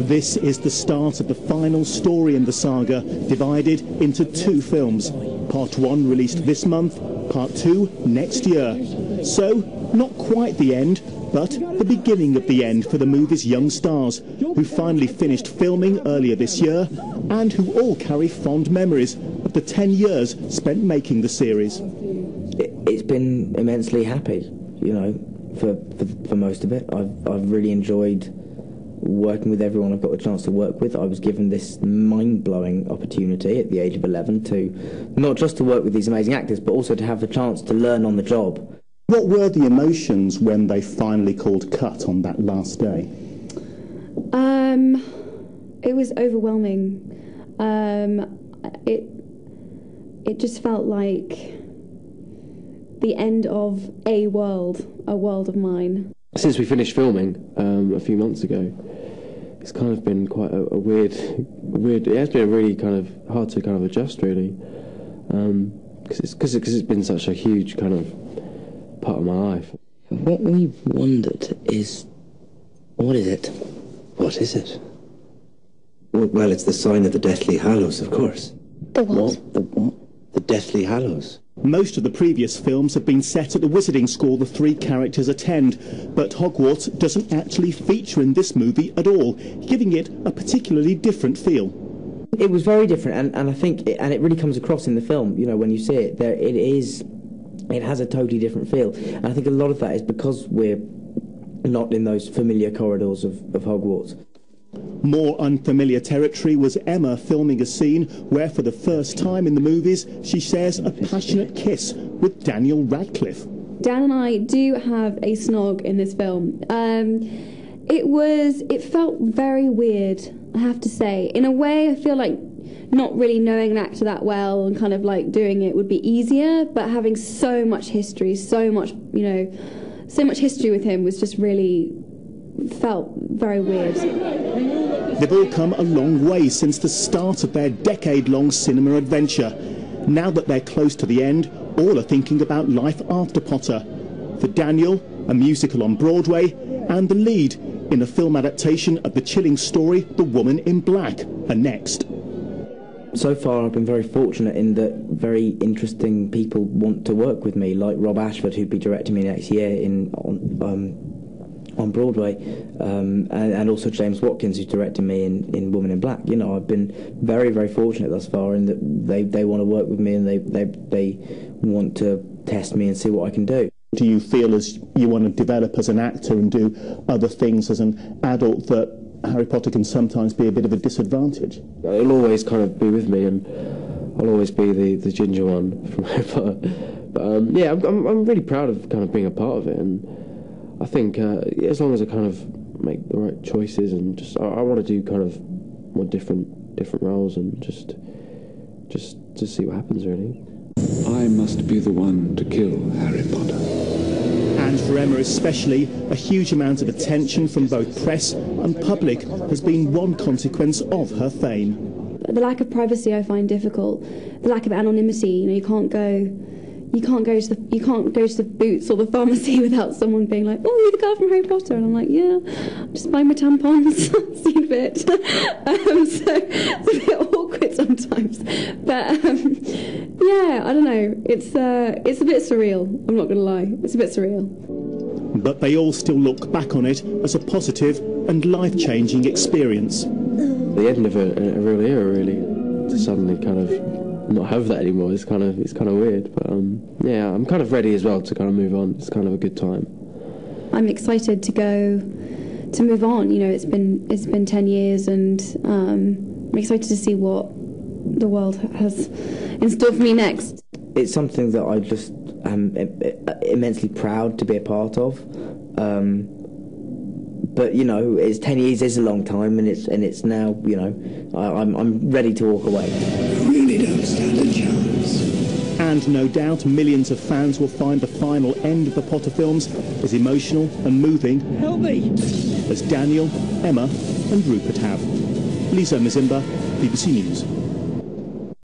This is the start of the final story in the saga, divided into two films. Part 1 released this month, Part 2 next year. So, not quite the end, but the beginning of the end for the movie's young stars, who finally finished filming earlier this year, and who all carry fond memories of the 10 years spent making the series. It's been immensely happy, you know, for most of it. I've really enjoyed working with everyone I've got the chance to work with. I was given this mind-blowing opportunity at the age of 11 to not just to work with these amazing actors, but also to have the chance to learn on the job. What were the emotions when they finally called cut on that last day? It was overwhelming. It just felt like the end of a world of mine. Since we finished filming a few months ago, it's kind of been quite a weird. It has been really kind of hard to kind of adjust, really, because it's been such a huge kind of part of my life. What we wondered is, what is it? What is it? Well, it's the sign of the Deathly Hallows, of course. The what? The what? The Deathly Hallows. Most of the previous films have been set at the Wizarding School the three characters attend, but Hogwarts doesn't actually feature in this movie at all, giving it a particularly different feel. It was very different, and I think, it really comes across in the film, you know, when you see it, it has a totally different feel, and I think a lot of that is because we're not in those familiar corridors of Hogwarts. More unfamiliar territory was Emma filming a scene where, for the first time in the movies, she shares a passionate kiss with Daniel Radcliffe. Dan and I do have a snog in this film. It felt very weird, I have to say. In a way, I feel like not really knowing an actor that well and kind of like doing it would be easier, but having so much history, so much history with him was just really felt very weird. They've all come a long way since the start of their decade-long cinema adventure. Now that they're close to the end, all are thinking about life after Potter. For Daniel, a musical on Broadway, and the lead in a film adaptation of the chilling story The Woman in Black are next. So far, I've been very fortunate in that very interesting people want to work with me, like Rob Ashford, who'd be directing me next year on Broadway, and also James Watkins, who's directing me in Woman in Black. You know, I've been very, very fortunate thus far in that they want to work with me, and they want to test me and see what I can do. Do you feel as you want to develop as an actor and do other things as an adult that Harry Potter can sometimes be a bit of a disadvantage? It'll always kind of be with me, and I'll always be the ginger one from Harry Potter. But yeah, I'm really proud of kind of being a part of it, and I think as long as I kind of make the right choices and just I want to do kind of more different roles and just to see what happens, really. I must be the one to kill Harry Potter. And for Emma especially, a huge amount of attention from both press and public has been one consequence of her fame. The lack of privacy I find difficult. The lack of anonymity. You know, you can't go to the Boots or the pharmacy without someone being like, "Oh, you're the girl from Harry Potter," and I'm like, "Yeah, I'm just buying my tampons." See you in a bit. So it's a bit awkward sometimes, but yeah, I don't know. It's a bit surreal. I'm not gonna lie, it's a bit surreal. But they all still look back on it as a positive and life-changing experience. The end of a real era, really. To suddenly kind of not have that anymore. It's kind of weird, but yeah, I'm kind of ready as well to kind of move on. It's kind of a good time. I'm excited to move on. You know, it's been 10 years, and I'm excited to see what the world has in store for me next. It's something that I just am immensely proud to be a part of. But you know, 10 years is a long time, and it's now, you know, I'm ready to walk away. You really don't stand a chance. And no doubt millions of fans will find the final end of the Potter films as emotional and moving as Daniel, Emma and Rupert have. Lisa Mzimba, BBC News.